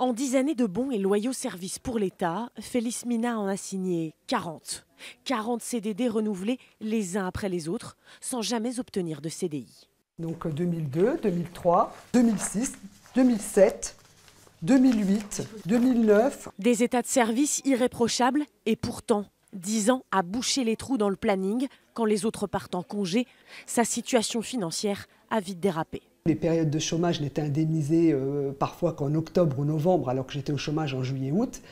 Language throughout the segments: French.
En 10 années de bons et loyaux services pour l'État, Félix Mina en a signé 40. 40 CDD renouvelés les uns après les autres, sans jamais obtenir de CDI. Donc 2002, 2003, 2006, 2007, 2008, 2009. Des états de service irréprochables et pourtant 10 ans à boucher les trous dans le planning. Quand les autres partent en congé, sa situation financière a vite dérapé. Les périodes de chômage n'étaient indemnisées parfois qu'en octobre ou novembre, alors que j'étais au chômage en juillet-août.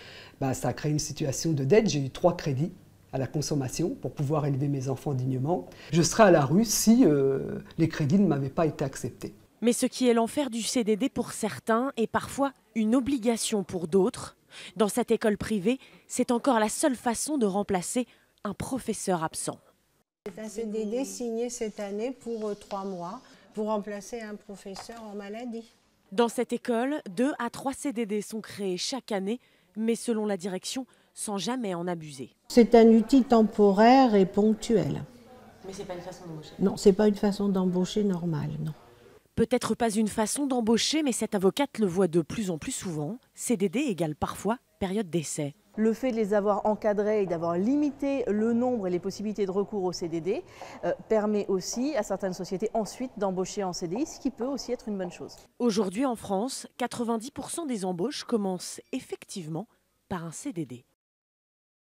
Ça a créé une situation de dette. J'ai eu 3 crédits à la consommation pour pouvoir élever mes enfants dignement. Je serais à la rue si les crédits ne m'avaient pas été acceptés. Mais ce qui est l'enfer du CDD pour certains est parfois une obligation pour d'autres. Dans cette école privée, c'est encore la seule façon de remplacer un professeur absent. C'est un CDD signé cette année pour 3 mois pour remplacer un professeur en maladie. Dans cette école, 2 à 3 CDD sont créés chaque année, mais selon la direction, sans jamais en abuser. C'est un outil temporaire et ponctuel. Mais c'est pas une façon d'embaucher. Non, c'est pas une façon d'embaucher normale, non. Peut-être pas une façon d'embaucher, mais cette avocate le voit de plus en plus souvent. CDD égale parfois période d'essai. Le fait de les avoir encadrés et d'avoir limité le nombre et les possibilités de recours au CDD permet aussi à certaines sociétés ensuite d'embaucher en CDI, ce qui peut aussi être une bonne chose. Aujourd'hui en France, 90% des embauches commencent effectivement par un CDD.